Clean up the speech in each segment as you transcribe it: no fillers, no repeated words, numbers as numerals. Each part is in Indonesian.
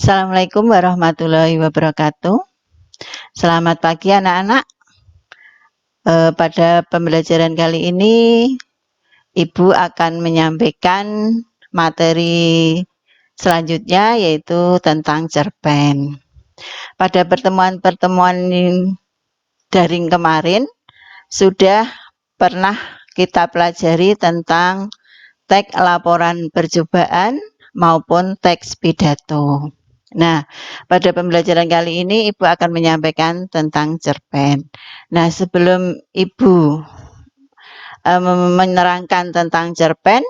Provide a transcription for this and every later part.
Assalamualaikum warahmatullahi wabarakatuh. Selamat pagi anak-anak. Pada pembelajaran kali ini, Ibu akan menyampaikan materi selanjutnya yaitu tentang cerpen. Pada pertemuan-pertemuan daring kemarin, sudah pernah kita pelajari tentang teks laporan percobaan maupun teks pidato. Nah, pada pembelajaran kali ini Ibu akan menyampaikan tentang cerpen. Nah, sebelum Ibu menerangkan tentang cerpen,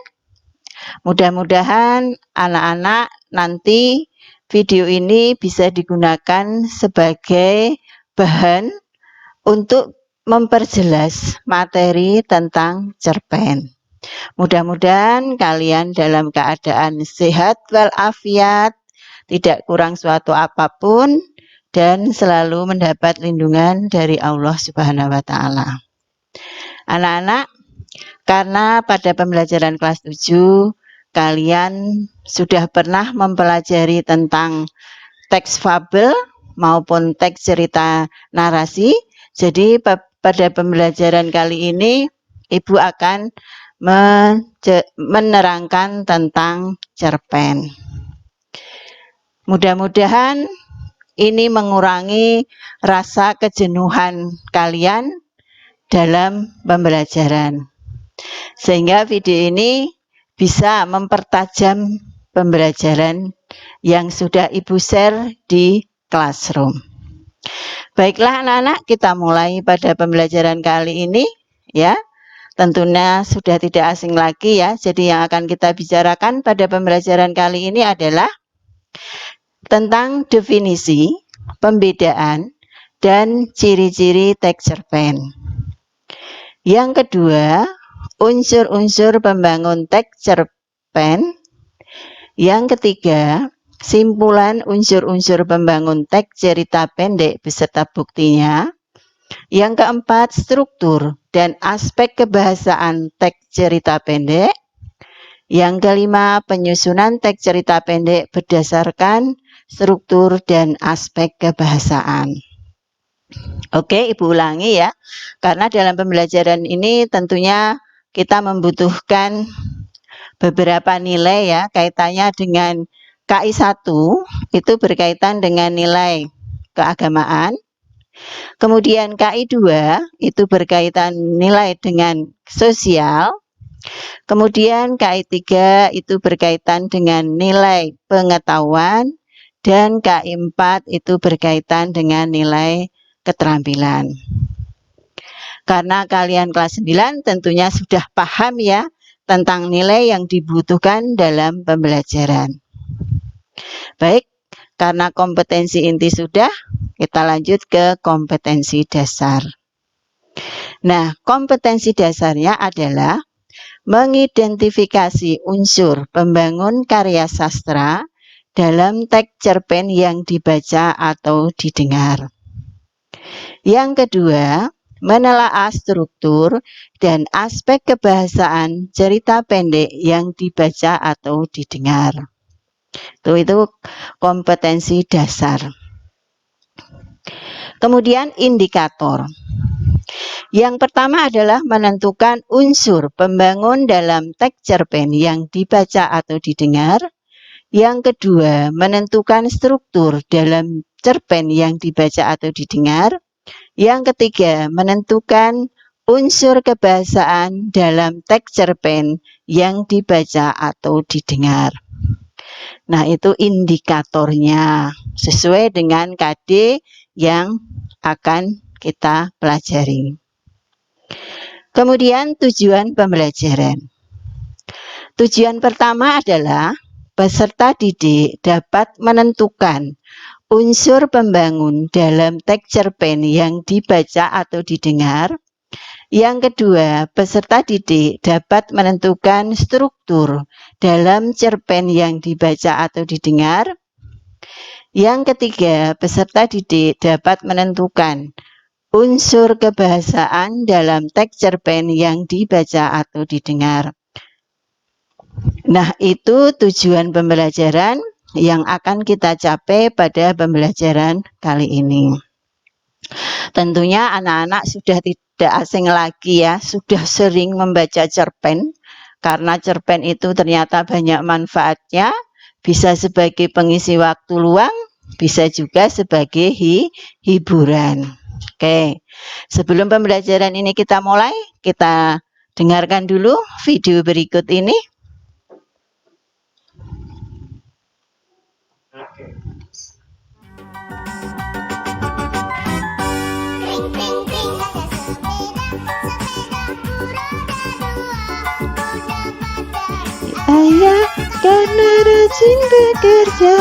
mudah-mudahan anak-anak nanti video ini bisa digunakan sebagai bahan untuk memperjelas materi tentang cerpen. Mudah-mudahan kalian dalam keadaan sehat walafiat, tidak kurang suatu apapun, dan selalu mendapat lindungan dari Allah Subhanahu wa Ta'ala. Anak-anak, karena pada pembelajaran kelas 7 kalian sudah pernah mempelajari tentang teks fabel maupun teks cerita narasi, jadi pada pembelajaran kali ini Ibu akan menerangkan tentang cerpen. Mudah-mudahan ini mengurangi rasa kejenuhan kalian dalam pembelajaran, sehingga video ini bisa mempertajam pembelajaran yang sudah Ibu share di classroom. Baiklah anak-anak, kita mulai pada pembelajaran kali ini ya. Tentunya sudah tidak asing lagi ya. Jadi yang akan kita bicarakan pada pembelajaran kali ini adalah tentang definisi, pembedaan, dan ciri-ciri teks cerpen. Yang kedua, unsur-unsur pembangun teks cerpen. Yang ketiga, simpulan unsur-unsur pembangun teks cerita pendek beserta buktinya. Yang keempat, struktur dan aspek kebahasaan teks cerita pendek. Yang kelima, penyusunan teks cerita pendek berdasarkan struktur dan aspek kebahasaan. Oke, Ibu ulangi ya. Karena dalam pembelajaran ini tentunya kita membutuhkan beberapa nilai ya, kaitannya dengan KI 1 itu berkaitan dengan nilai keagamaan. Kemudian KI 2 itu berkaitan nilai dengan sosial. Kemudian KI 3 itu berkaitan dengan nilai pengetahuan. Dan KI 4 itu berkaitan dengan nilai keterampilan. Karena kalian kelas 9 tentunya sudah paham ya tentang nilai yang dibutuhkan dalam pembelajaran. Baik, karena kompetensi inti sudah, kita lanjut ke kompetensi dasar. Nah, kompetensi dasarnya adalah mengidentifikasi unsur pembangun karya sastra dalam teks cerpen yang dibaca atau didengar. Yang kedua, menelaah struktur dan aspek kebahasaan cerita pendek yang dibaca atau didengar. Itu kompetensi dasar. Kemudian indikator. Yang pertama adalah menentukan unsur pembangun dalam teks cerpen yang dibaca atau didengar. Yang kedua, menentukan struktur dalam cerpen yang dibaca atau didengar. Yang ketiga, menentukan unsur kebahasaan dalam teks cerpen yang dibaca atau didengar. Nah, itu indikatornya sesuai dengan KD yang akan kita pelajari. Kemudian tujuan pembelajaran. Tujuan pertama adalah peserta didik dapat menentukan unsur pembangun dalam teks cerpen yang dibaca atau didengar. Yang kedua, peserta didik dapat menentukan struktur dalam cerpen yang dibaca atau didengar. Yang ketiga, peserta didik dapat menentukan unsur kebahasaan dalam teks cerpen yang dibaca atau didengar. Nah, itu tujuan pembelajaran yang akan kita capai pada pembelajaran kali ini. Tentunya anak-anak sudah tidak asing lagi ya, sudah sering membaca cerpen, karena cerpen itu ternyata banyak manfaatnya, bisa sebagai pengisi waktu luang, bisa juga sebagai hiburan. Oke, sebelum pembelajaran ini kita mulai, kita dengarkan dulu video berikut ini. Ayah karena rajin bekerja.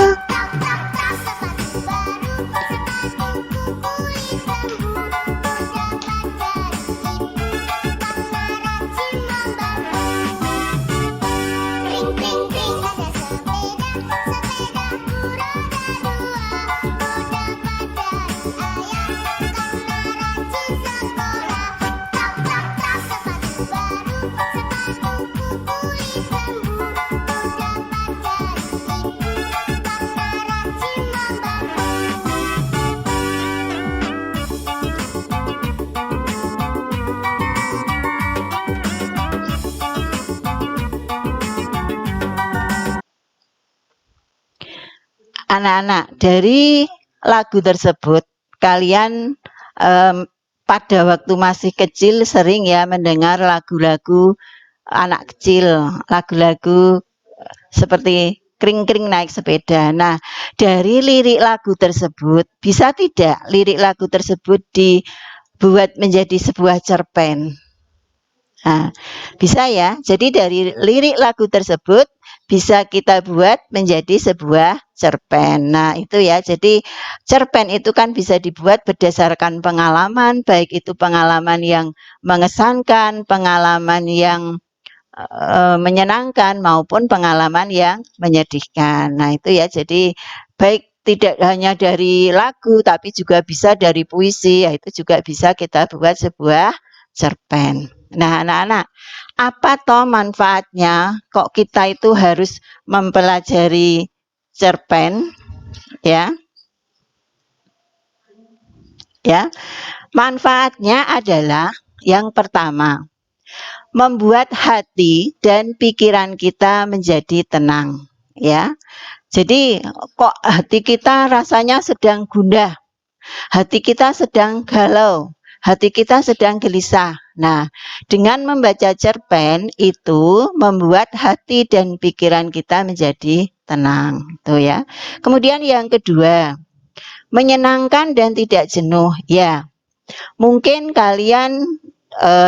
Anak-anak, dari lagu tersebut kalian pada waktu masih kecil sering ya mendengar lagu-lagu anak kecil, lagu-lagu seperti kring-kring naik sepeda. Nah, dari lirik lagu tersebut, bisa tidak lirik lagu tersebut dibuat menjadi sebuah cerpen? Nah, bisa ya. Jadi dari lirik lagu tersebut bisa kita buat menjadi sebuah cerpen. Nah, itu ya. Jadi cerpen itu kan bisa dibuat berdasarkan pengalaman, baik itu pengalaman yang mengesankan, pengalaman yang menyenangkan maupun pengalaman yang menyedihkan. Nah, itu ya. Jadi baik tidak hanya dari lagu tapi juga bisa dari puisi, ya, itu juga bisa kita buat sebuah cerpen. Nah, anak-anak, apa toh manfaatnya kok kita itu harus mempelajari cerpen, ya? Ya. Manfaatnya adalah yang pertama, membuat hati dan pikiran kita menjadi tenang, ya. Jadi kok hati kita rasanya sedang gundah, hati kita sedang galau, hati kita sedang gelisah. Nah, dengan membaca cerpen itu membuat hati dan pikiran kita menjadi tenang, tuh ya. Kemudian yang kedua, menyenangkan dan tidak jenuh. Ya, mungkin kalian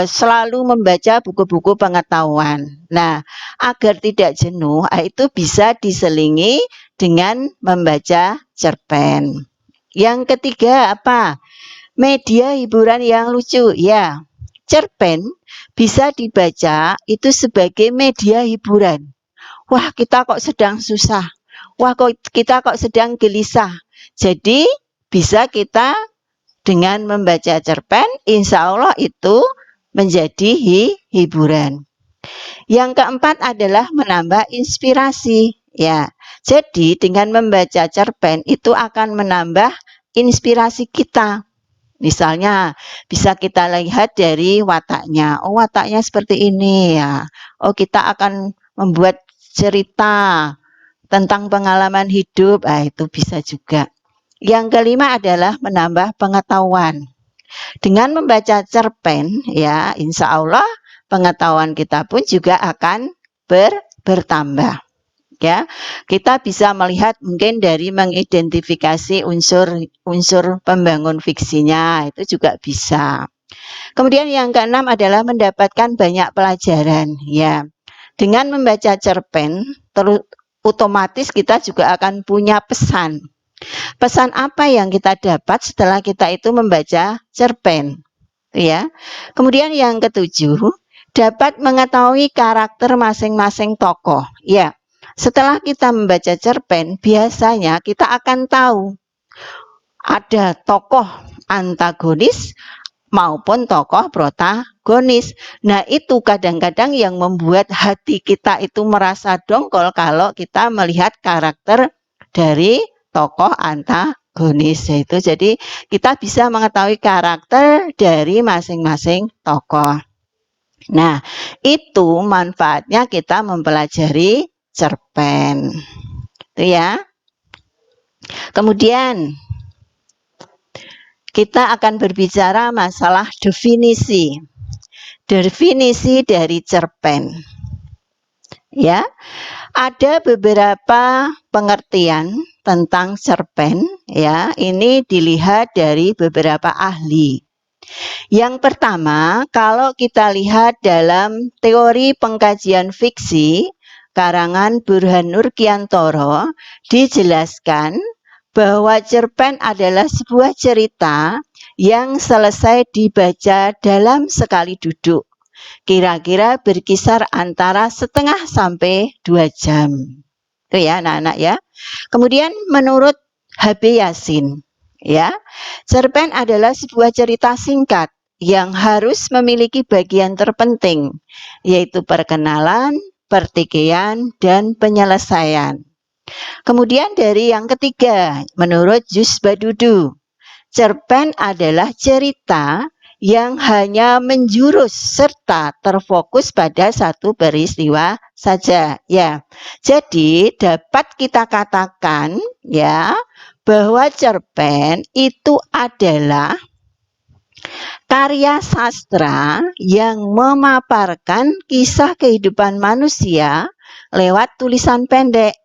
selalu membaca buku-buku pengetahuan. Nah, agar tidak jenuh, itu bisa diselingi dengan membaca cerpen. Yang ketiga apa? Media hiburan yang lucu. Ya, cerpen bisa dibaca itu sebagai media hiburan. Wah, kita kok sedang susah. Wah, kita kok sedang gelisah. Jadi, bisa kita dengan membaca cerpen, insya Allah itu menjadi hiburan. Yang keempat adalah menambah inspirasi. Ya, jadi dengan membaca cerpen itu akan menambah inspirasi kita. Misalnya bisa kita lihat dari wataknya. Oh, wataknya seperti ini ya. Oh, kita akan membuat cerita tentang pengalaman hidup. Itu bisa juga. Yang kelima adalah menambah pengetahuan. Dengan membaca cerpen, ya, insya Allah pengetahuan kita pun juga akan bertambah. Ya, kita bisa melihat mungkin dari mengidentifikasi unsur pembangun fiksinya, itu juga bisa. Kemudian yang keenam adalah mendapatkan banyak pelajaran. Ya, dengan membaca cerpen, otomatis kita juga akan punya pesan. Pesan apa yang kita dapat setelah kita itu membaca cerpen? Ya. Kemudian yang ketujuh, dapat mengetahui karakter masing-masing tokoh. Ya. Setelah kita membaca cerpen, biasanya kita akan tahu ada tokoh antagonis maupun tokoh protagonis. Nah, itu kadang-kadang yang membuat hati kita itu merasa dongkol kalau kita melihat karakter dari tokoh antagonis, yaitu jadi kita bisa mengetahui karakter dari masing-masing tokoh. Nah, itu manfaatnya kita mempelajari cerpen. Itu ya. Kemudian kita akan berbicara masalah definisi. Definisi dari cerpen. Ya. Ada beberapa pengertian tentang cerpen, ya. Ini dilihat dari beberapa ahli. Yang pertama, kalau kita lihat dalam teori pengkajian fiksi karangan Burhan Nurkiantoro, dijelaskan bahwa cerpen adalah sebuah cerita yang selesai dibaca dalam sekali duduk, kira-kira berkisar antara setengah sampai 2 jam. Itu ya anak-anak ya. Kemudian menurut H.B. Yasin, ya, cerpen adalah sebuah cerita singkat yang harus memiliki bagian terpenting, yaitu perkenalan, pertikaian, dan penyelesaian. Kemudian dari yang ketiga, menurut Jus Badudu, cerpen adalah cerita yang hanya menjurus serta terfokus pada satu peristiwa saja, ya. Jadi dapat kita katakan ya bahwa cerpen itu adalah karya sastra yang memaparkan kisah kehidupan manusia lewat tulisan pendek,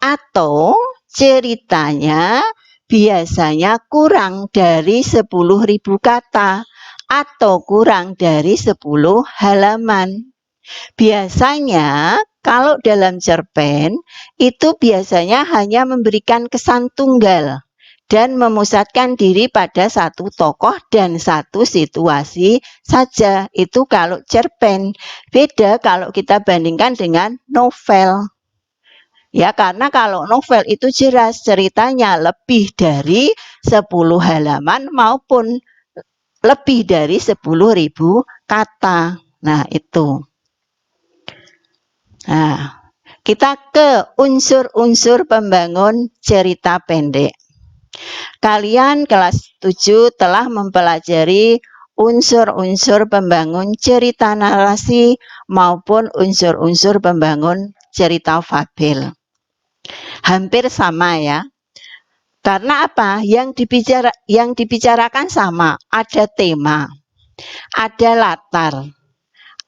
atau ceritanya biasanya kurang dari 10.000 kata atau kurang dari 10 halaman. Biasanya kalau dalam cerpen itu biasanya hanya memberikan kesan tunggal dan memusatkan diri pada satu tokoh dan satu situasi saja. Itu kalau cerpen. Beda kalau kita bandingkan dengan novel. Ya, karena kalau novel itu jelas ceritanya lebih dari 10 halaman maupun lebih dari 10.000 kata. Nah, itu. Nah, kita ke unsur-unsur pembangun cerita pendek. Kalian kelas 7 telah mempelajari unsur-unsur pembangun cerita narasi maupun unsur-unsur pembangun cerita fabel. Hampir sama ya. Karena apa? Yang dibicarakan sama, ada tema, ada latar,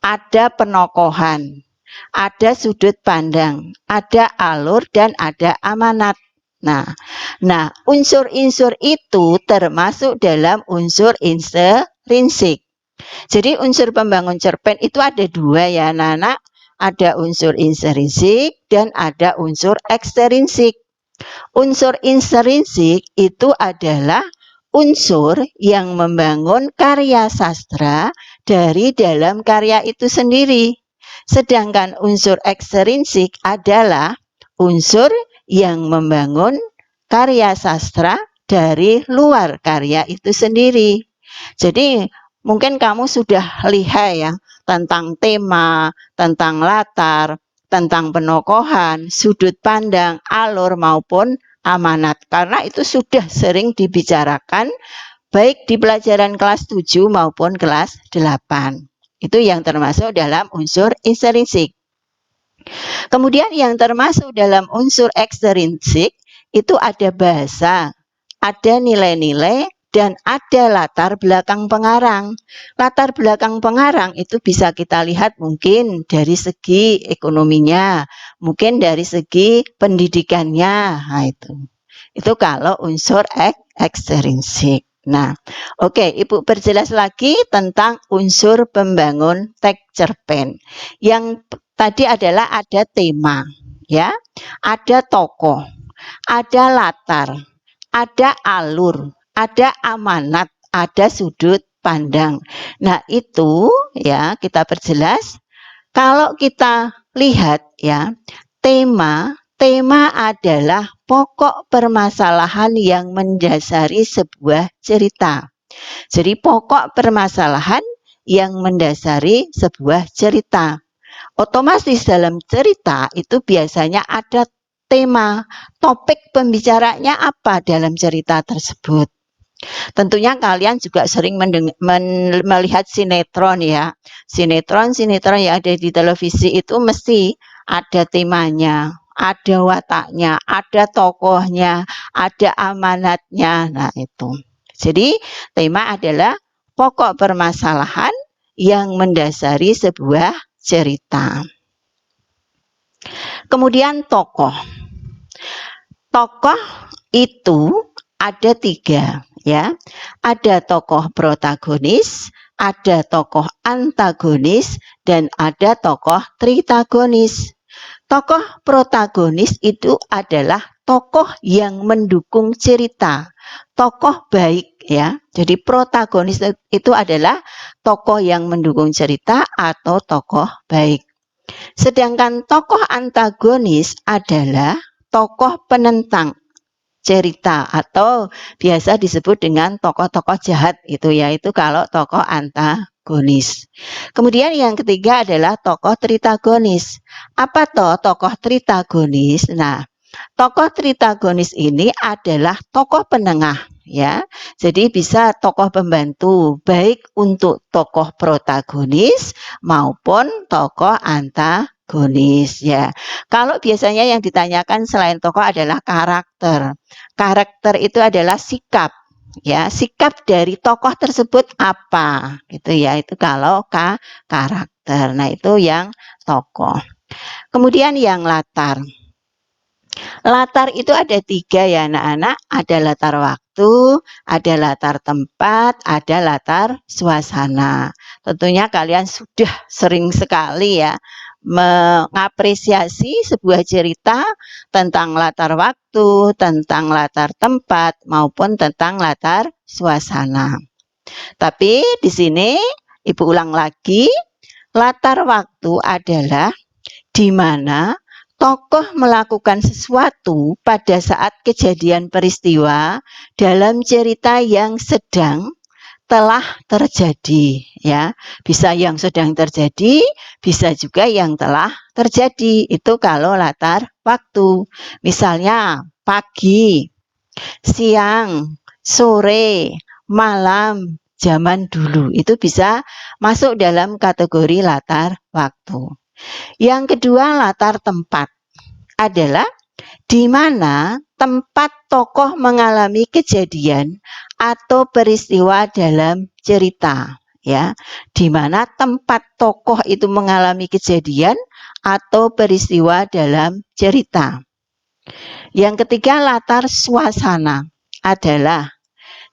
ada penokohan, ada sudut pandang, ada alur dan ada amanat. Nah, unsur-unsur itu termasuk dalam unsur intrinsik. Jadi unsur pembangun cerpen itu ada 2 ya anak-anak. Ada unsur intrinsik dan ada unsur ekstrinsik. Unsur intrinsik itu adalah unsur yang membangun karya sastra dari dalam karya itu sendiri. Sedangkan unsur ekstrinsik adalah unsur yang membangun karya sastra dari luar karya itu sendiri. Jadi mungkin kamu sudah lihat ya tentang tema, tentang latar, tentang penokohan, sudut pandang, alur maupun amanat. Karena itu sudah sering dibicarakan baik di pelajaran kelas 7 maupun kelas 8. Itu yang termasuk dalam unsur intrinsik. Kemudian yang termasuk dalam unsur ekstrinsik itu ada bahasa, ada nilai-nilai, dan ada latar belakang pengarang. Latar belakang pengarang itu bisa kita lihat mungkin dari segi ekonominya, mungkin dari segi pendidikannya. Nah, itu kalau unsur ekstrinsik. Nah, oke, Ibu perjelas lagi tentang unsur pembangun teks cerpen. Yang tadi adalah ada tema, ya, ada tokoh, ada latar, ada alur, ada amanat, ada sudut pandang. Nah, itu ya kita perjelas. Kalau kita lihat ya, tema adalah pokok permasalahan yang mendasari sebuah cerita. Jadi pokok permasalahan yang mendasari sebuah cerita. Otomatis dalam cerita itu biasanya ada tema, topik pembicaranya apa dalam cerita tersebut. Tentunya kalian juga sering melihat sinetron ya. Sinetron yang ada di televisi itu mesti ada temanya, ada wataknya, ada tokohnya, ada amanatnya. Nah, itu. Jadi, tema adalah pokok permasalahan yang mendasari sebuah cerita. Kemudian tokoh. Tokoh itu ada 3 ya. Ada tokoh protagonis, ada tokoh antagonis, dan ada tokoh tritagonis. Tokoh protagonis itu adalah tokoh yang mendukung cerita, tokoh baik ya. Jadi protagonis itu adalah tokoh yang mendukung cerita atau tokoh baik. Sedangkan tokoh antagonis adalah tokoh penentang cerita atau biasa disebut dengan tokoh-tokoh jahat itu yaitu kalau tokoh antagonis. Kemudian yang ketiga adalah tokoh tritagonis. Apa toh tokoh tritagonis? Nah, tokoh tritagonis ini adalah tokoh penengah ya. Jadi bisa tokoh pembantu baik untuk tokoh protagonis maupun tokoh antagonis ya. Kalau biasanya yang ditanyakan selain tokoh adalah karakter. Karakter itu adalah sikap ya, sikap dari tokoh tersebut apa gitu ya. Itu kalau karakter. Nah, itu yang tokoh. Kemudian yang latar. Latar itu ada 3 ya anak-anak, ada latar waktu, ada latar tempat, ada latar suasana. Tentunya kalian sudah sering sekali ya mengapresiasi sebuah cerita tentang latar waktu, tentang latar tempat, maupun tentang latar suasana. Tapi di sini Ibu ulang lagi, latar waktu adalah di mana tokoh melakukan sesuatu pada saat kejadian peristiwa dalam cerita yang sedang telah terjadi ya. Bisa yang sedang terjadi, bisa juga yang telah terjadi. Itu kalau latar waktu. Misalnya pagi, siang, sore, malam, zaman dulu. Itu bisa masuk dalam kategori latar waktu. Yang kedua, latar tempat adalah di mana tempat tokoh mengalami kejadian atau peristiwa dalam cerita ya. Di mana tempat tokoh itu mengalami kejadian atau peristiwa dalam cerita. Yang ketiga, latar suasana adalah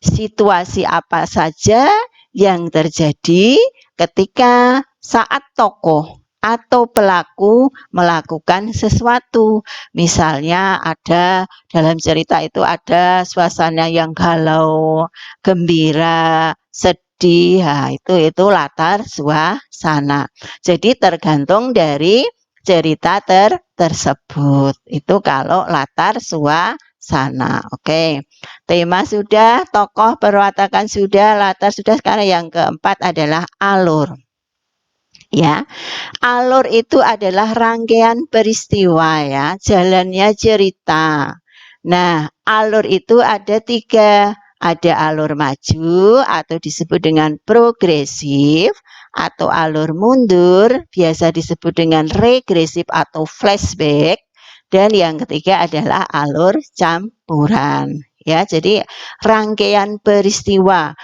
situasi apa saja yang terjadi ketika saat tokoh atau pelaku melakukan sesuatu. Misalnya ada dalam cerita itu ada suasana yang galau, gembira, sedih, nah, itu latar suasana. Jadi tergantung dari cerita tersebut. Itu kalau latar suasana. Oke. Tema sudah, tokoh perwatakan sudah, latar sudah. Sekarang yang keempat adalah alur. Ya, alur itu adalah rangkaian peristiwa ya, jalannya cerita. Nah, alur itu ada 3. Ada alur maju atau disebut dengan progresif, atau alur mundur biasa disebut dengan regresif atau flashback, dan yang ketiga adalah alur campuran. Ya, jadi rangkaian peristiwa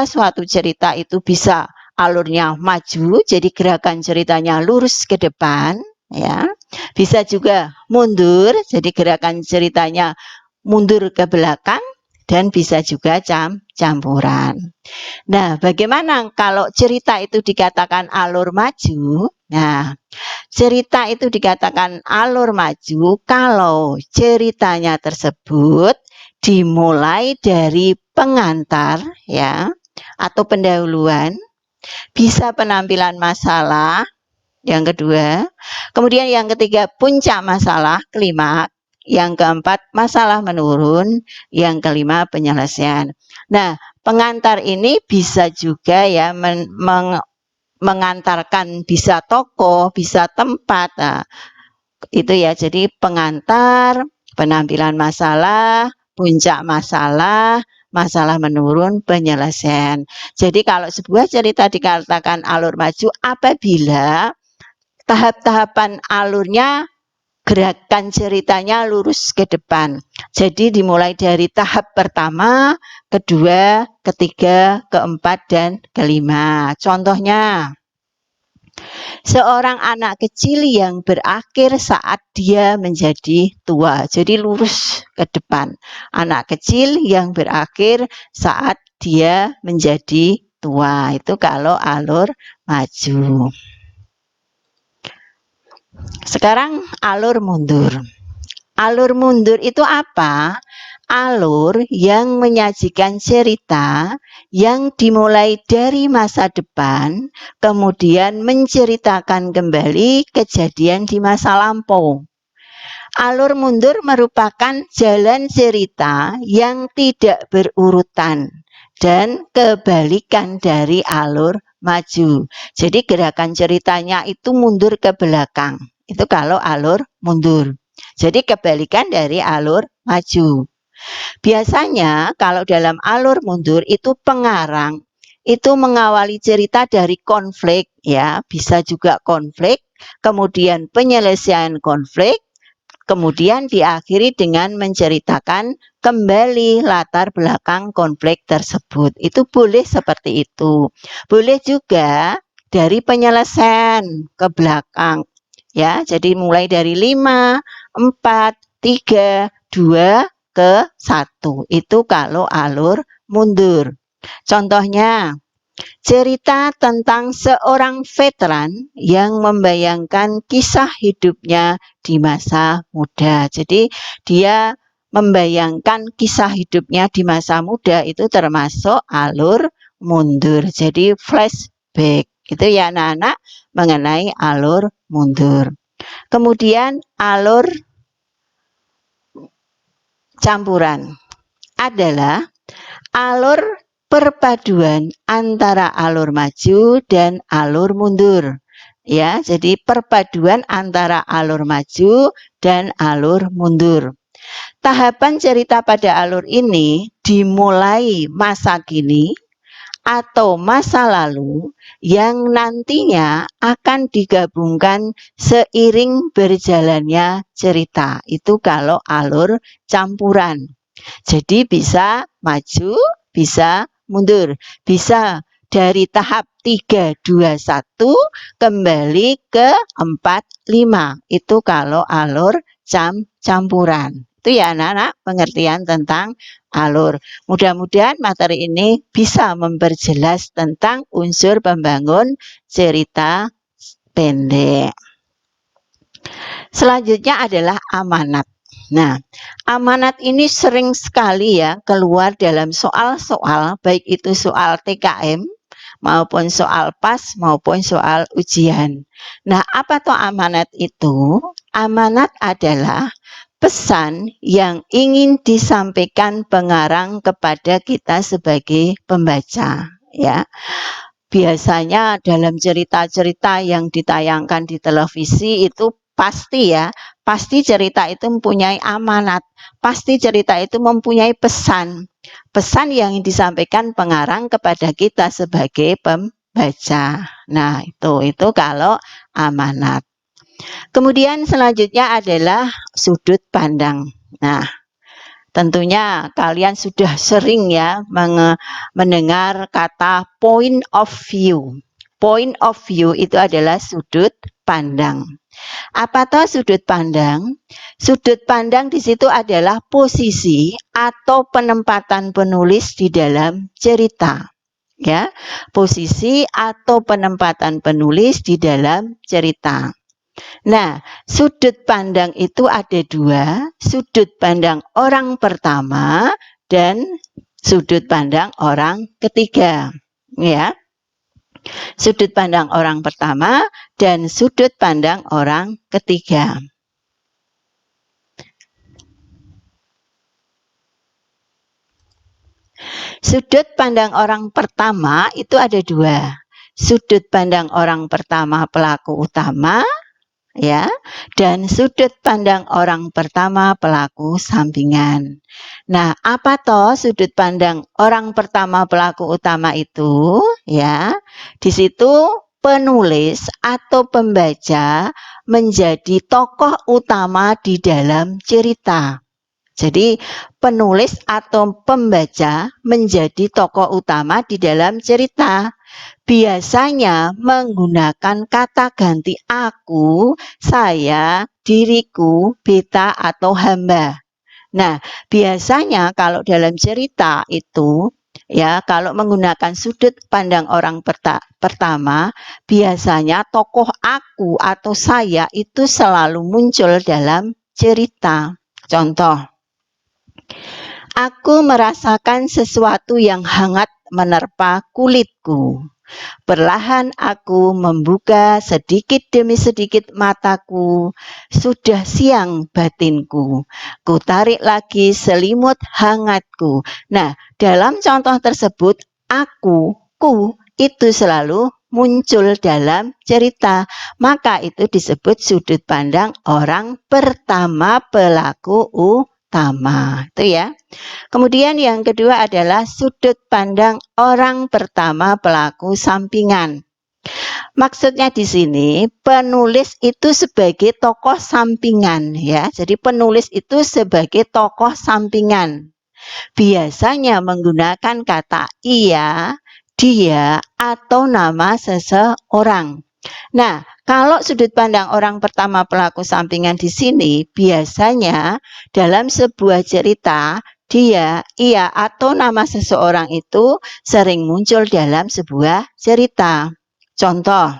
suatu cerita itu bisa alurnya maju, jadi gerakan ceritanya lurus ke depan, ya. Bisa juga mundur, jadi gerakan ceritanya mundur ke belakang, dan bisa juga campuran. Nah, bagaimana kalau cerita itu dikatakan alur maju? Nah, cerita itu dikatakan alur maju kalau ceritanya tersebut dimulai dari pengantar, ya, atau pendahuluan. Bisa penampilan masalah, yang kedua. Kemudian yang ketiga, puncak masalah, klimaks. Yang keempat, masalah menurun. Yang kelima, penyelesaian. Nah, pengantar ini bisa juga ya mengantarkan bisa tokoh, bisa tempat. Nah, Itu ya, jadi pengantar, penampilan masalah, puncak masalah, masalah menurun, penyelesaian. Jadi kalau sebuah cerita dikatakan alur maju apabila tahap-tahapan alurnya, gerakan ceritanya lurus ke depan. Jadi dimulai dari tahap pertama, kedua, ketiga, keempat, dan kelima. Contohnya, seorang anak kecil yang berakhir saat dia menjadi tua. Jadi lurus ke depan. Anak kecil yang berakhir saat dia menjadi tua. Itu kalau alur maju. Sekarang alur mundur. Alur mundur itu apa? Alur yang menyajikan cerita yang dimulai dari masa depan, kemudian menceritakan kembali kejadian di masa lampau. Alur mundur merupakan jalan cerita yang tidak berurutan dan kebalikan dari alur maju. Jadi gerakan ceritanya itu mundur ke belakang. Itu kalau alur mundur. Jadi kebalikan dari alur maju. Biasanya kalau dalam alur mundur itu pengarang itu mengawali cerita dari konflik ya, bisa juga konflik, kemudian penyelesaian konflik, kemudian diakhiri dengan menceritakan kembali latar belakang konflik tersebut. Itu boleh seperti itu. Boleh juga dari penyelesaian ke belakang. Ya, jadi mulai dari 5, 4, 3, 2 ke 1. Itu kalau alur mundur. Contohnya, cerita tentang seorang veteran yang membayangkan kisah hidupnya di masa muda. Jadi dia membayangkan kisah hidupnya di masa muda itu termasuk alur mundur. Jadi flashback. Itu ya anak-anak mengenai alur mundur. Kemudian alur campuran adalah alur perpaduan antara alur maju dan alur mundur. Ya, jadi perpaduan antara alur maju dan alur mundur. Tahapan cerita pada alur ini dimulai masa kini atau masa lalu yang nantinya akan digabungkan seiring berjalannya cerita. Itu kalau alur campuran. Jadi bisa maju, bisa mundur. Bisa dari tahap 3, 2, 1 kembali ke 4, 5. Itu kalau alur campuran. Itu ya anak-anak pengertian tentang alur. Mudah-mudahan materi ini bisa memperjelas tentang unsur pembangun cerita pendek. Selanjutnya adalah amanat. Nah, amanat ini sering sekali ya keluar dalam soal-soal, baik itu soal TKM maupun soal PAS maupun soal ujian. Nah, apa tuh amanat itu? Amanat adalah pesan yang ingin disampaikan pengarang kepada kita sebagai pembaca, ya. Biasanya dalam cerita-cerita yang ditayangkan di televisi itu pasti ya, pasti cerita itu mempunyai amanat, pasti cerita itu mempunyai pesan. Pesan yang disampaikan pengarang kepada kita sebagai pembaca. Nah, itu kalau amanat. Kemudian selanjutnya adalah sudut pandang. Nah, tentunya kalian sudah sering ya mendengar kata point of view. Point of view itu adalah sudut pandang. Apa toh sudut pandang? Sudut pandang di situ adalah posisi atau penempatan penulis di dalam cerita. Ya, posisi atau penempatan penulis di dalam cerita. Nah, sudut pandang itu ada dua, sudut pandang orang pertama dan sudut pandang orang ketiga. Ya, sudut pandang orang pertama dan sudut pandang orang ketiga. Sudut pandang orang pertama itu ada dua. Sudut pandang orang pertama pelaku utama ya, dan sudut pandang orang pertama pelaku sampingan. Nah, apa toh sudut pandang orang pertama pelaku utama itu? Ya, di situ penulis atau pembaca menjadi tokoh utama di dalam cerita. Jadi, penulis atau pembaca menjadi tokoh utama di dalam cerita. Biasanya menggunakan kata ganti aku, saya, diriku, beta, atau hamba. Nah, biasanya kalau dalam cerita itu, ya, kalau menggunakan sudut pandang orang pertama, biasanya tokoh aku atau saya itu selalu muncul dalam cerita. Contoh, aku merasakan sesuatu yang hangat menerpa kulitku. Perlahan aku membuka sedikit demi sedikit mataku. Sudah siang batinku. Ku tarik lagi selimut hangatku. Nah, dalam contoh tersebut, ku itu selalu muncul dalam cerita. Maka itu disebut sudut pandang orang pertama pelaku utama. Itu ya. Kemudian yang kedua adalah sudut pandang orang pertama pelaku sampingan. Maksudnya di sini penulis itu sebagai tokoh sampingan ya. Jadi penulis itu sebagai tokoh sampingan. Biasanya menggunakan kata ia, dia, atau nama seseorang. Nah, kalau sudut pandang orang pertama pelaku sampingan di sini biasanya dalam sebuah cerita dia, ia, atau nama seseorang itu sering muncul dalam sebuah cerita. Contoh,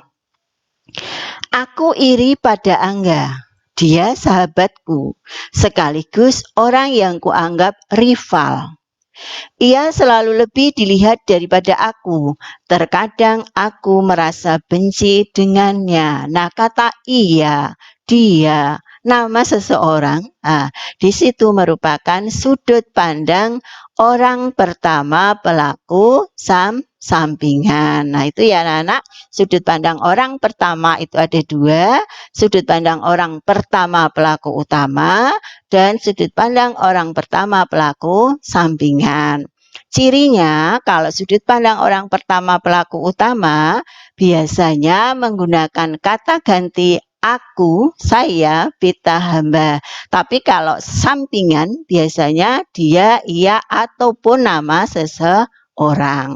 aku iri pada Angga. Dia sahabatku, sekaligus orang yang kuanggap rival. Ia selalu lebih dilihat daripada aku. Terkadang aku merasa benci dengannya. Nah, kata ia, dia, nama seseorang, di situ merupakan sudut pandang orang pertama pelaku sampingan. Nah, itu ya anak-anak, sudut pandang orang pertama itu ada dua, sudut pandang orang pertama pelaku utama, dan sudut pandang orang pertama pelaku sampingan. Cirinya, kalau sudut pandang orang pertama pelaku utama, biasanya menggunakan kata ganti aku, saya, beta, hamba. Tapi kalau sampingan, biasanya dia, ia, ataupun nama seseorang.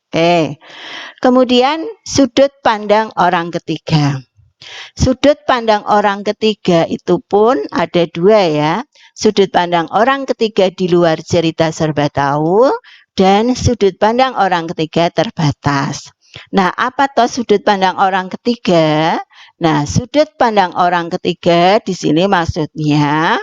Oke. Kemudian sudut pandang orang ketiga. Sudut pandang orang ketiga itu pun ada dua ya. Sudut pandang orang ketiga di luar cerita serba tahu dan sudut pandang orang ketiga terbatas. Nah, apa toh sudut pandang orang ketiga? Nah, sudut pandang orang ketiga di sini maksudnya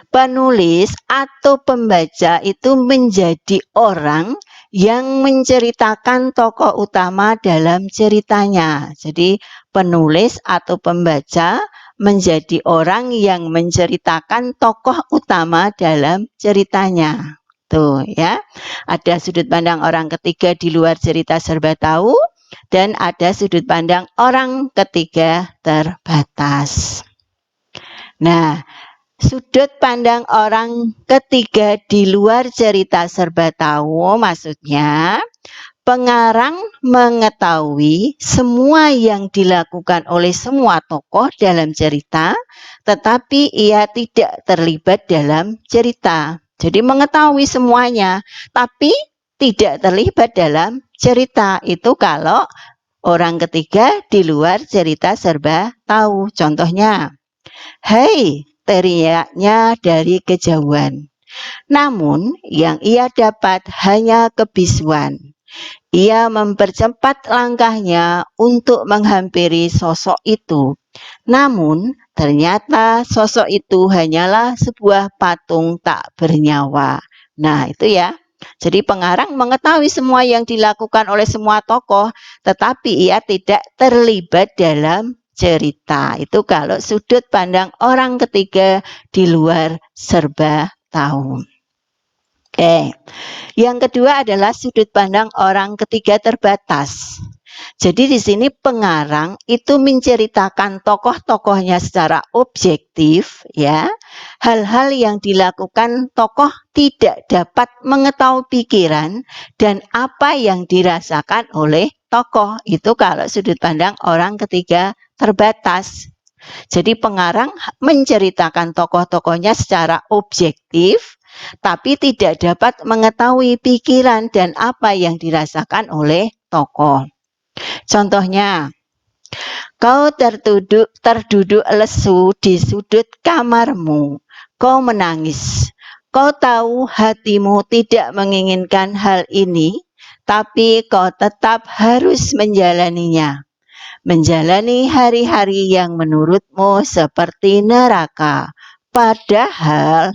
penulis atau pembaca itu menjadi orang yang menceritakan tokoh utama dalam ceritanya. Jadi penulis atau pembaca menjadi orang yang menceritakan tokoh utama dalam ceritanya. Tuh ya, ada sudut pandang orang ketiga di luar cerita serba tahu dan ada sudut pandang orang ketiga terbatas. Nah, sudut pandang orang ketiga di luar cerita serba tahu maksudnya pengarang mengetahui semua yang dilakukan oleh semua tokoh dalam cerita, tetapi ia tidak terlibat dalam cerita. Jadi mengetahui semuanya, tapi tidak terlibat dalam cerita. Itu kalau orang ketiga di luar cerita serba tahu. Contohnya, hei, teriaknya dari kejauhan. Namun yang ia dapat hanya kebisuan. Ia mempercepat langkahnya untuk menghampiri sosok itu. Namun ternyata sosok itu hanyalah sebuah patung tak bernyawa. Nah, itu ya. Jadi pengarang mengetahui semua yang dilakukan oleh semua tokoh, tetapi ia tidak terlibat dalam cerita. Itu kalau sudut pandang orang ketiga di luar serba tahu. Oke. Yang kedua adalah sudut pandang orang ketiga terbatas. Jadi di sini pengarang itu menceritakan tokoh-tokohnya secara objektif, ya. Hal-hal yang dilakukan tokoh tidak dapat mengetahui pikiran dan apa yang dirasakan oleh tokoh. Itu kalau sudut pandang orang ketiga terbatas. Jadi pengarang menceritakan tokoh-tokohnya secara objektif, tapi tidak dapat mengetahui pikiran dan apa yang dirasakan oleh tokoh. Contohnya, kau terduduk lesu di sudut kamarmu, kau menangis. Kau tahu hatimu tidak menginginkan hal ini, tapi kau tetap harus menjalaninya. Menjalani hari-hari yang menurutmu seperti neraka. Padahal,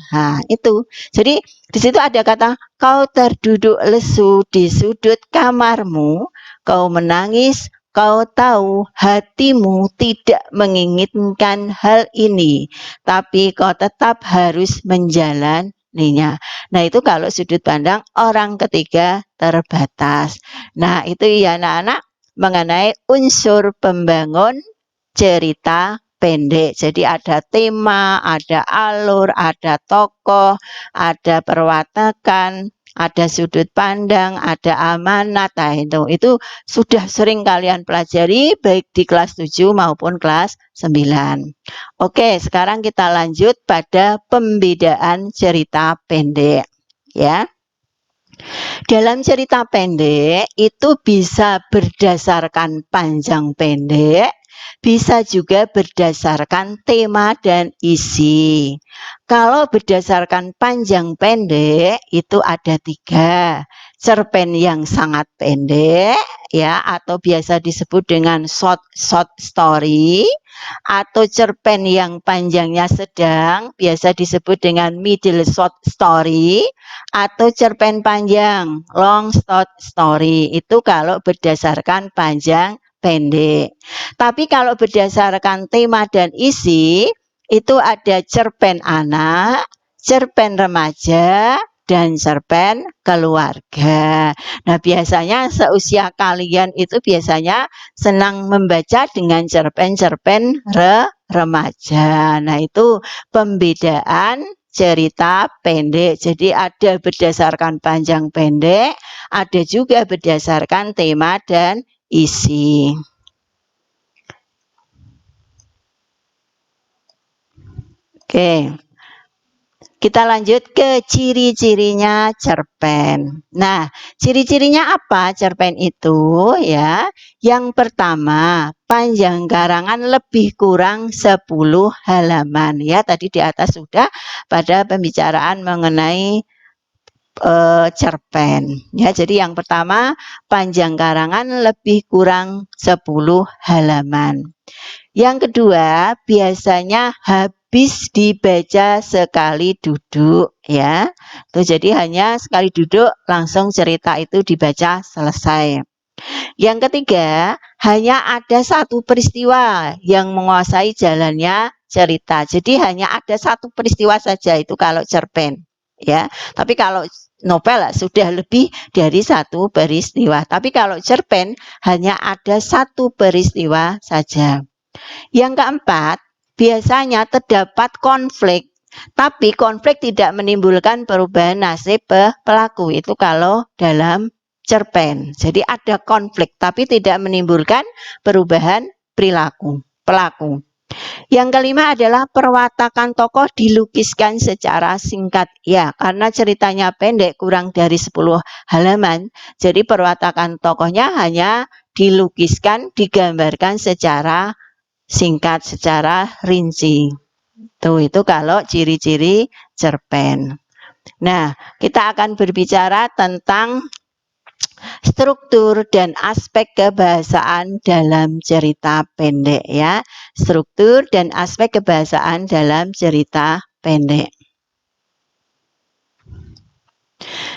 itu. Jadi di situ ada kata, kau terduduk lesu di sudut kamarmu, kau menangis, kau tahu hatimu tidak menginginkan hal ini, tapi kau tetap harus menjalaninya. Nah, itu kalau sudut pandang orang ketiga terbatas. Nah, itu ya anak-anak, mengenai unsur pembangun cerita pendek. Jadi ada tema, ada alur, ada tokoh, ada perwatakan, ada sudut pandang, ada amanat. Nah, itu sudah sering kalian pelajari baik di kelas 7 maupun kelas 9. Oke, sekarang kita lanjut pada pembedaan cerita pendek, ya. Dalam cerita pendek itu bisa berdasarkan panjang pendek, bisa juga berdasarkan tema dan isi. Kalau berdasarkan panjang pendek itu ada 3. Cerpen yang sangat pendek, ya, atau biasa disebut dengan short story, atau cerpen yang panjangnya sedang, biasa disebut dengan middle short story, atau cerpen panjang long short story. Itu kalau berdasarkan panjang pendek. Tapi kalau berdasarkan tema dan isi, itu ada cerpen anak, cerpen remaja, dan cerpen keluarga. Nah, biasanya seusia kalian itu biasanya senang membaca dengan cerpen-cerpen remaja. Nah, itu pembedaan cerita pendek. Jadi ada berdasarkan panjang pendek, ada juga berdasarkan tema dan isi. Oke. Kita lanjut ke ciri-cirinya cerpen. Nah, ciri-cirinya apa cerpen itu, ya? Yang pertama, panjang karangan lebih kurang 10 halaman, ya. Tadi di atas sudah pada pembicaraan mengenai cerpen, ya. Jadi yang pertama, panjang karangan lebih kurang 10 halaman. Yang kedua, biasanya habis dibaca sekali duduk, ya. Tuh, jadi hanya sekali duduk langsung cerita itu dibaca selesai. Yang ketiga, hanya ada satu peristiwa yang menguasai jalannya cerita. Jadi hanya ada satu peristiwa saja itu kalau cerpen, ya. Tapi kalau novel sudah lebih dari satu peristiwa. Tapi kalau cerpen hanya ada satu peristiwa saja. Yang keempat, biasanya terdapat konflik, tapi konflik tidak menimbulkan perubahan nasib pelaku. Itu kalau dalam cerpen. Jadi ada konflik, tapi tidak menimbulkan perubahan perilaku pelaku. Yang kelima adalah perwatakan tokoh dilukiskan secara singkat. Ya, karena ceritanya pendek kurang dari 10 halaman, jadi perwatakan tokohnya hanya dilukiskan, digambarkan secara singkat, secara rinci. Itu kalau ciri-ciri cerpen. Nah, kita akan berbicara tentang struktur dan aspek kebahasaan dalam cerita pendek, ya. Struktur dan aspek kebahasaan dalam cerita pendek.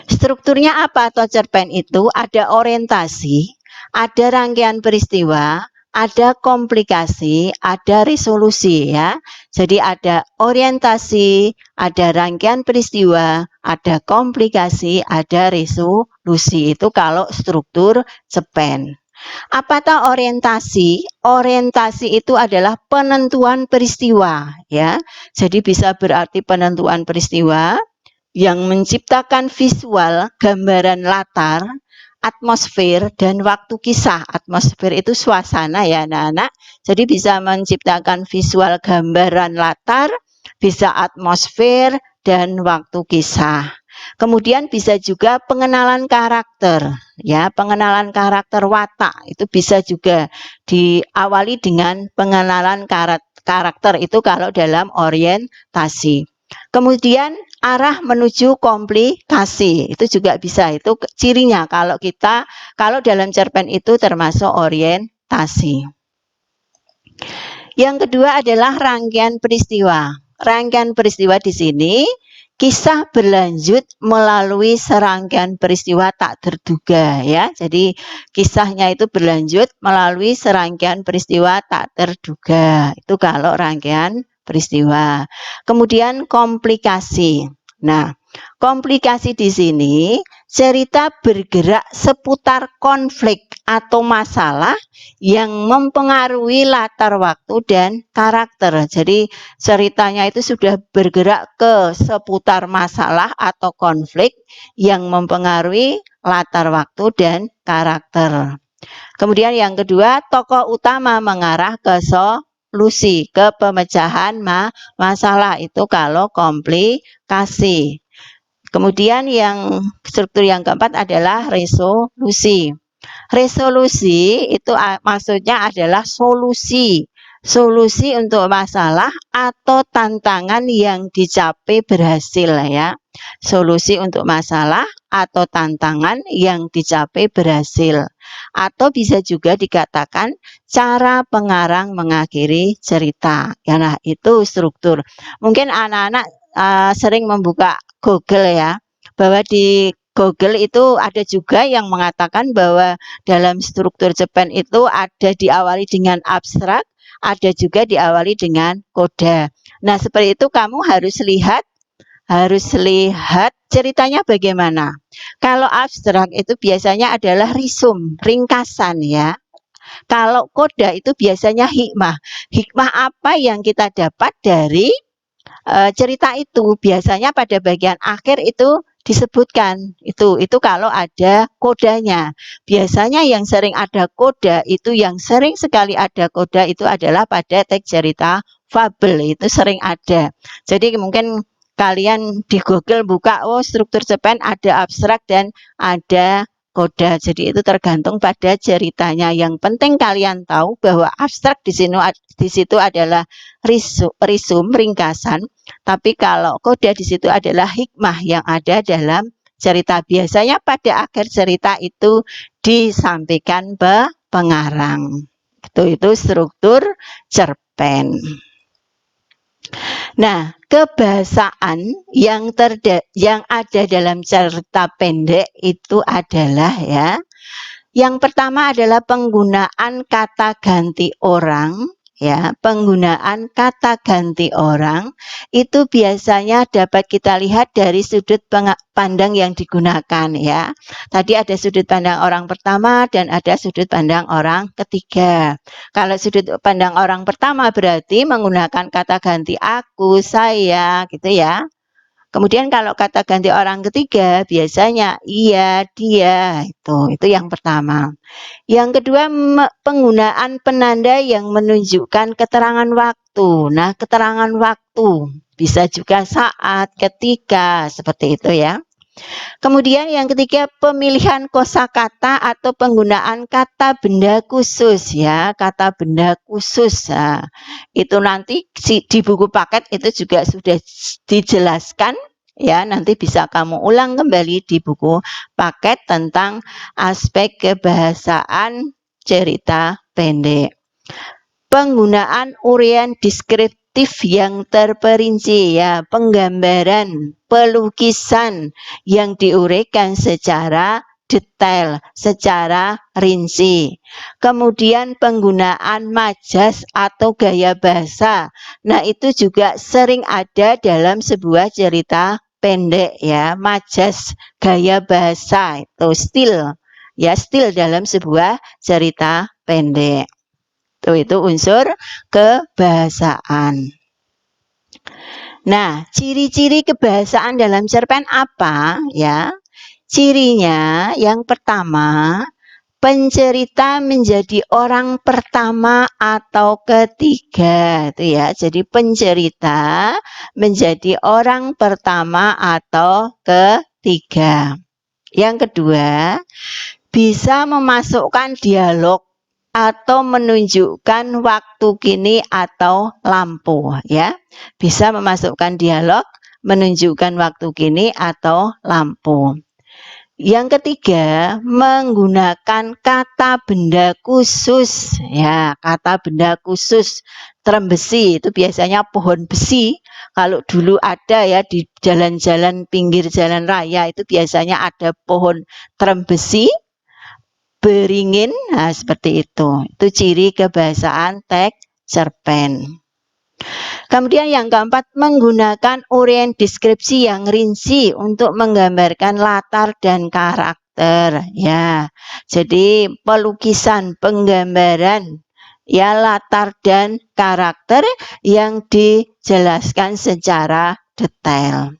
Strukturnya apa atau cerpen itu? Ada orientasi, ada rangkaian peristiwa, ada komplikasi, ada resolusi, ya. Jadi ada orientasi, ada rangkaian peristiwa, ada komplikasi, ada resolusi. Itu kalau struktur cerpen. Apatah orientasi? Orientasi itu adalah penentuan peristiwa, ya. Jadi bisa berarti penentuan peristiwa yang menciptakan visual, gambaran latar, atmosfer, dan waktu kisah. Atmosfer itu suasana ya anak-anak. Jadi bisa menciptakan visual, gambaran latar, bisa atmosfer, dan waktu kisah. Kemudian bisa juga pengenalan karakter, ya, pengenalan karakter watak itu bisa juga diawali dengan pengenalan karakter itu kalau dalam orientasi. Kemudian arah menuju komplikasi itu juga bisa, itu cirinya kalau dalam cerpen itu termasuk orientasi. Yang kedua adalah rangkaian peristiwa. Rangkaian peristiwa di sini kisah berlanjut melalui serangkaian peristiwa tak terduga, ya. Jadi kisahnya itu berlanjut melalui serangkaian peristiwa tak terduga. Itu kalau rangkaian peristiwa. Kemudian komplikasi. Nah, komplikasi di sini cerita bergerak seputar konflik atau masalah yang mempengaruhi latar waktu dan karakter. Jadi ceritanya itu sudah bergerak ke seputar masalah atau konflik yang mempengaruhi latar waktu dan karakter. Kemudian yang kedua, tokoh utama mengarah ke solusi, ke pemecahan masalah, itu kalau komplikasi. Kemudian yang struktur yang keempat adalah resolusi. Resolusi itu maksudnya adalah solusi. Solusi untuk masalah atau tantangan yang dicapai berhasil, ya. Solusi untuk masalah atau tantangan yang dicapai berhasil. Atau bisa juga dikatakan cara pengarang mengakhiri cerita. Ya, nah itu struktur. Mungkin anak-anak sering membuka Google, ya, bahwa di Google itu ada juga yang mengatakan bahwa dalam struktur cerpen itu ada diawali dengan abstrak, ada juga diawali dengan koda. Nah, seperti itu kamu harus lihat ceritanya bagaimana. Kalau abstrak itu biasanya adalah risum, ringkasan, ya. Kalau koda itu biasanya hikmah. Hikmah apa yang kita dapat dari cerita itu? Biasanya pada bagian akhir itu disebutkan, itu kalau ada kodanya. Biasanya yang sering ada koda itu, yang sering sekali ada koda itu adalah pada teks cerita fabel, itu sering ada. Jadi mungkin kalian di Google buka, oh struktur cerpen ada abstrak dan ada koda. Jadi itu tergantung pada ceritanya. Yang penting kalian tahu bahwa abstrak di situ adalah risum, ringkasan. Tapi kalau koda di situ adalah hikmah yang ada dalam cerita. Biasanya pada akhir cerita itu disampaikan pengarang. Itu struktur cerpen. Nah, kebahasaan yang ada dalam cerita pendek itu adalah, ya, yang pertama adalah penggunaan kata ganti orang, ya. Penggunaan kata ganti orang itu biasanya dapat kita lihat dari sudut pandang yang digunakan, ya. Tadi ada sudut pandang orang pertama dan ada sudut pandang orang ketiga. Kalau sudut pandang orang pertama berarti menggunakan kata ganti aku, saya, gitu, ya. Kemudian kalau kata ganti orang ketiga biasanya iya, dia, itu yang pertama. Yang kedua, penggunaan penanda yang menunjukkan keterangan waktu. Nah, keterangan waktu bisa juga saat, ketika, seperti itu, ya. Kemudian yang ketiga, pemilihan kosakata atau penggunaan kata benda khusus, ya, kata benda khusus. Nah, itu nanti di buku paket itu juga sudah dijelaskan, ya. Nanti bisa kamu ulang kembali di buku paket tentang aspek kebahasaan cerita pendek. Penggunaan uraian deskriptif yang terperinci, ya, penggambaran, pelukisan yang diuraikan secara detail, secara rinci. Kemudian penggunaan majas atau gaya bahasa. Nah, itu juga sering ada dalam sebuah cerita pendek, ya, majas, gaya bahasa, itu stil ya, still dalam sebuah cerita pendek. Itu unsur kebahasaan. Nah, ciri-ciri kebahasaan dalam cerpen apa ya? Cirinya yang pertama, pencerita menjadi orang pertama atau ketiga, itu ya. Jadi pencerita menjadi orang pertama atau ketiga. Yang kedua, bisa memasukkan dialog atau menunjukkan waktu kini atau lampu, ya. Bisa memasukkan dialog, menunjukkan waktu kini atau lampu. Yang ketiga, menggunakan kata benda khusus, ya, kata benda khusus. Trem besi itu biasanya pohon besi. Kalau dulu ada ya di jalan-jalan pinggir jalan raya itu biasanya ada pohon trem besi, beringin, nah seperti itu. Itu ciri kebahasaan teks cerpen. Kemudian yang keempat, menggunakan uraian deskripsi yang rinci untuk menggambarkan latar dan karakter, ya. Jadi pelukisan, penggambaran, ya, latar dan karakter yang dijelaskan secara detail.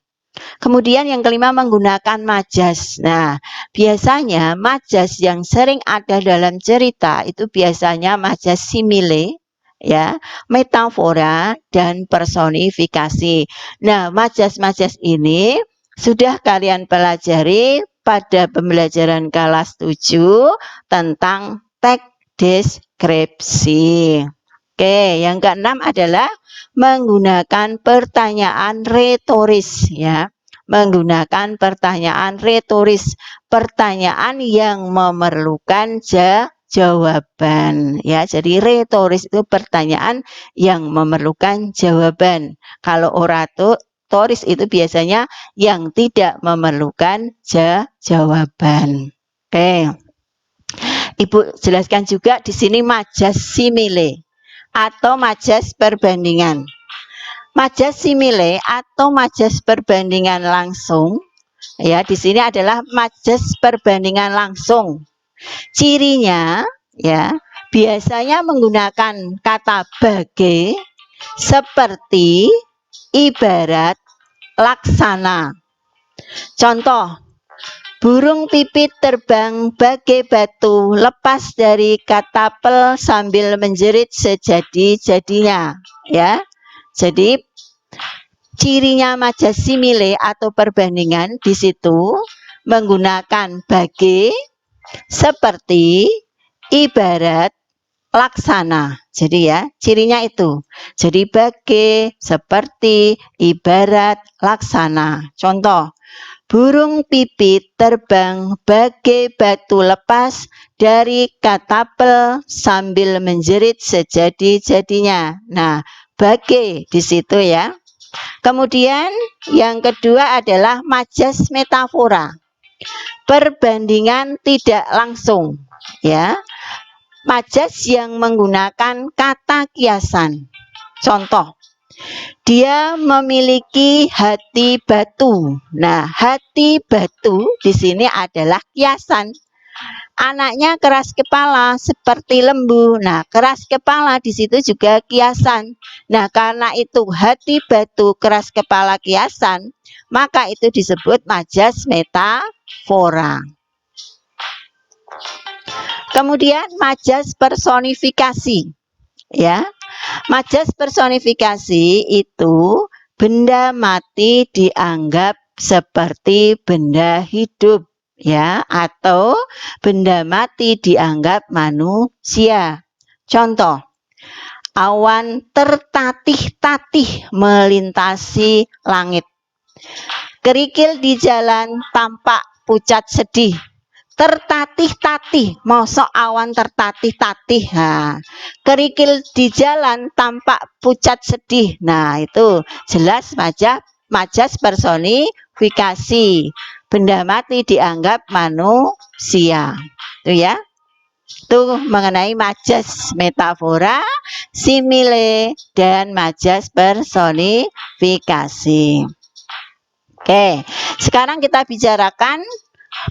Kemudian yang kelima, menggunakan majas. Nah, biasanya majas yang sering ada dalam cerita itu biasanya majas simile, ya, metafora dan personifikasi. Nah, majas-majas ini sudah kalian pelajari pada pembelajaran kelas 7 tentang teks deskripsi. Oke, yang keenam adalah menggunakan pertanyaan retoris, ya. Menggunakan pertanyaan retoris, pertanyaan yang memerlukan jawaban, ya. Jadi retoris itu pertanyaan yang memerlukan jawaban. Kalau oratoris itu biasanya yang tidak memerlukan jawaban. Oke. Ibu jelaskan juga di sini majas simile atau majas perbandingan. Majas simile atau majas perbandingan langsung, ya, di sini adalah majas perbandingan langsung. Cirinya, ya, biasanya menggunakan kata bagai, seperti, ibarat, laksana. Contoh, burung pipit terbang bagai batu, lepas dari katapel sambil menjerit sejadi-jadinya, ya. Jadi cirinya majas simile atau perbandingan di situ menggunakan bagai, seperti, ibarat, laksana. Jadi ya, cirinya itu. Jadi bagai, seperti, ibarat, laksana. Contoh, burung pipit terbang bagai batu lepas dari katapel sambil menjerit sejadi-jadinya. Nah, bagai di situ ya. Kemudian yang kedua adalah majas metafora. Perbandingan tidak langsung, ya. Majas yang menggunakan kata kiasan. Contoh, dia memiliki hati batu. Nah, hati batu di sini adalah kiasan. Anaknya keras kepala seperti lembu. Nah, keras kepala di situ juga kiasan. Nah, karena itu hati batu, keras kepala, kiasan, maka itu disebut majas metafora. Kemudian majas personifikasi, ya. Majas personifikasi itu benda mati dianggap seperti benda hidup, ya, atau benda mati dianggap manusia. Contoh, awan tertatih-tatih melintasi langit. Kerikil di jalan tampak pucat sedih. Tertatih-tatih, mosok awan tertatih-tatih. Nah, kerikil di jalan tampak pucat sedih. Nah, itu jelas majas personifikasi. Benda mati dianggap manusia. Itu ya. Itu mengenai majas metafora, simile, dan majas personifikasi. Oke, sekarang kita bicarakan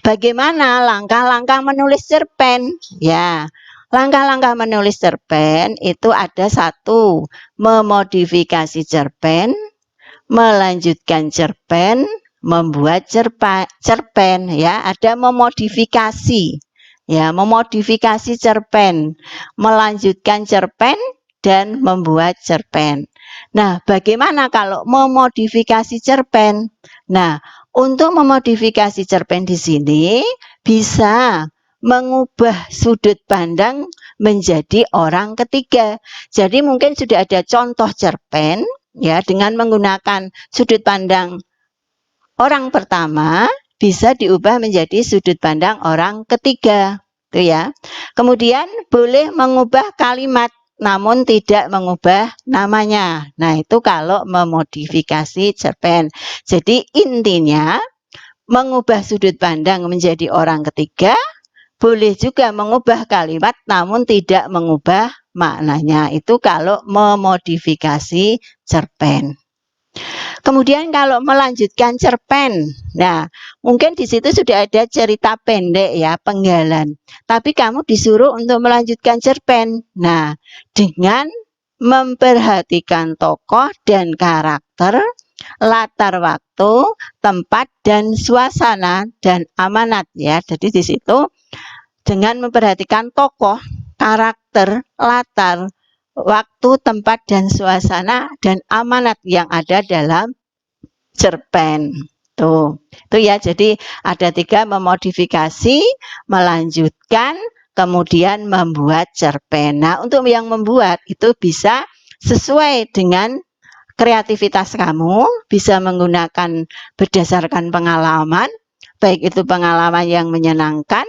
Bagaimana langkah-langkah menulis cerpen? Ya, langkah-langkah menulis cerpen itu ada satu, memodifikasi cerpen, melanjutkan cerpen, membuat cerpen ya, ada memodifikasi. Ya, memodifikasi cerpen, melanjutkan cerpen dan membuat cerpen. Nah, bagaimana kalau memodifikasi cerpen? Nah, untuk memodifikasi cerpen di sini bisa mengubah sudut pandang menjadi orang ketiga. Jadi mungkin sudah ada contoh cerpen ya dengan menggunakan sudut pandang orang pertama bisa diubah menjadi sudut pandang orang ketiga, tuh ya. Kemudian boleh mengubah kalimat namun tidak mengubah namanya. Nah, itu kalau memodifikasi cerpen. Jadi intinya mengubah sudut pandang menjadi orang ketiga, boleh juga mengubah kalimat namun tidak mengubah maknanya. Itu kalau memodifikasi cerpen. Kemudian kalau melanjutkan cerpen, nah mungkin di situ sudah ada cerita pendek ya, penggalan. Tapi kamu disuruh untuk melanjutkan cerpen. Nah, dengan memperhatikan tokoh dan karakter, latar waktu, tempat dan suasana dan amanat ya. Jadi di situ dengan memperhatikan tokoh, karakter, latar, waktu, tempat dan suasana dan amanat yang ada dalam cerpen. Tuh, itu ya. Jadi ada 3, memodifikasi, melanjutkan, kemudian membuat cerpen. Nah, untuk yang membuat itu bisa sesuai dengan kreativitas kamu, bisa menggunakan berdasarkan pengalaman, baik itu pengalaman yang menyenangkan,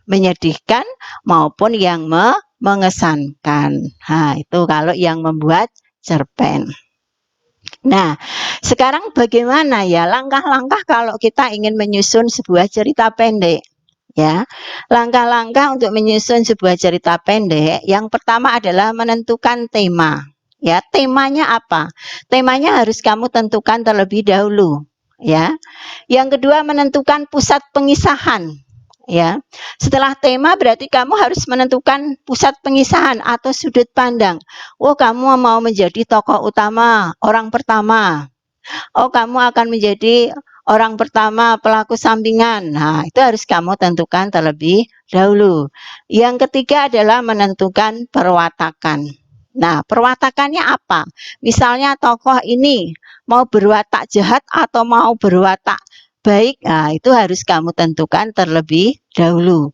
menyedihkan, maupun yang mengesankan. Nah, itu kalau yang membuat cerpen. Nah, sekarang bagaimana ya langkah-langkah kalau kita ingin menyusun sebuah cerita pendek? Ya, langkah-langkah untuk menyusun sebuah cerita pendek, yang pertama adalah menentukan tema. Ya, temanya apa? Temanya harus kamu tentukan terlebih dahulu. Ya, yang kedua menentukan pusat pengisahan. Ya, setelah tema berarti kamu harus menentukan pusat pengisahan atau sudut pandang. Oh, kamu mau menjadi tokoh utama, orang pertama. Oh, kamu akan menjadi orang pertama pelaku sampingan. Nah, itu harus kamu tentukan terlebih dahulu. Yang ketiga adalah menentukan perwatakan. Nah, perwatakannya apa? Misalnya tokoh ini mau berwatak jahat atau mau berwatak baik. Nah, itu harus kamu tentukan terlebih dahulu.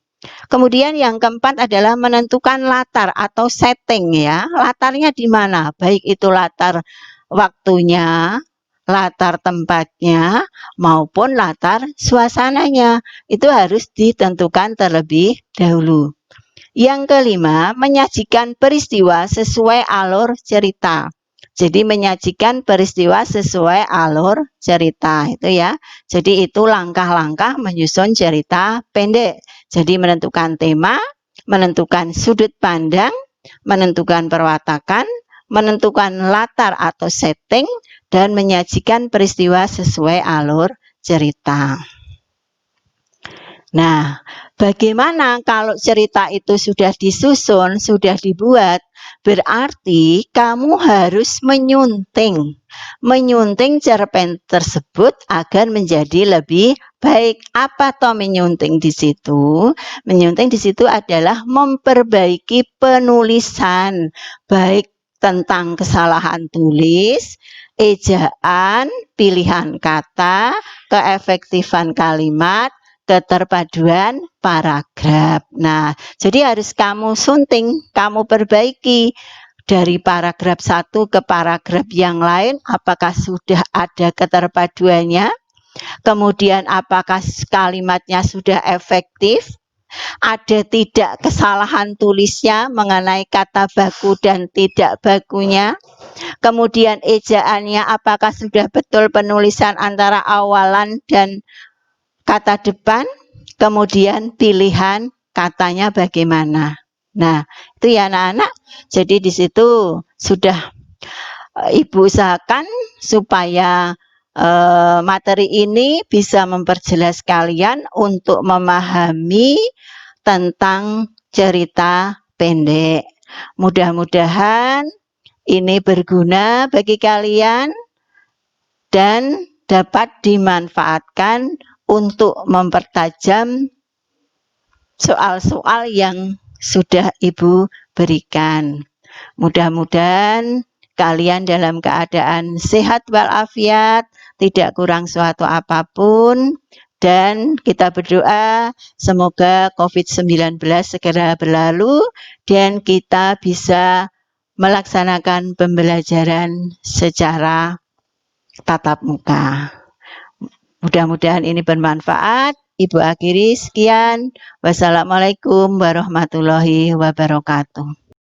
Kemudian yang keempat adalah menentukan latar atau setting ya. Latarnya di mana? Baik itu latar waktunya, latar tempatnya, maupun latar suasananya. Itu harus ditentukan terlebih dahulu. Yang kelima, menyajikan peristiwa sesuai alur cerita. Jadi menyajikan peristiwa sesuai alur cerita itu ya. Jadi itu langkah-langkah menyusun cerita pendek. Jadi menentukan tema, menentukan sudut pandang, menentukan perwatakan, menentukan latar atau setting, dan menyajikan peristiwa sesuai alur cerita. Nah, bagaimana kalau cerita itu sudah disusun, sudah dibuat? Berarti kamu harus menyunting cerpen tersebut agar menjadi lebih baik. Apa toh menyunting di situ? Menyunting di situ adalah memperbaiki penulisan, baik tentang kesalahan tulis, ejaan, pilihan kata, keefektifan kalimat, keterpaduan paragraf. Nah, jadi harus kamu sunting, kamu perbaiki dari paragraf satu ke paragraf yang lain, apakah sudah ada keterpaduannya, kemudian apakah kalimatnya sudah efektif, ada tidak kesalahan tulisnya mengenai kata baku dan tidak bakunya, kemudian ejaannya apakah sudah betul penulisan antara awalan dan kata depan, kemudian pilihan katanya bagaimana. Nah, itu ya anak-anak. Jadi di situ sudah Ibu usahakan supaya materi ini bisa memperjelas kalian untuk memahami tentang cerita pendek. Mudah-mudahan ini berguna bagi kalian dan dapat dimanfaatkan untuk mempertajam soal-soal yang sudah Ibu berikan. Mudah-mudahan kalian dalam keadaan sehat walafiat, tidak kurang suatu apapun, dan kita berdoa semoga COVID-19 segera berlalu dan kita bisa melaksanakan pembelajaran secara tatap muka. Mudah-mudahan ini bermanfaat. Ibu akhiri sekian. Wassalamualaikum warahmatullahi wabarakatuh.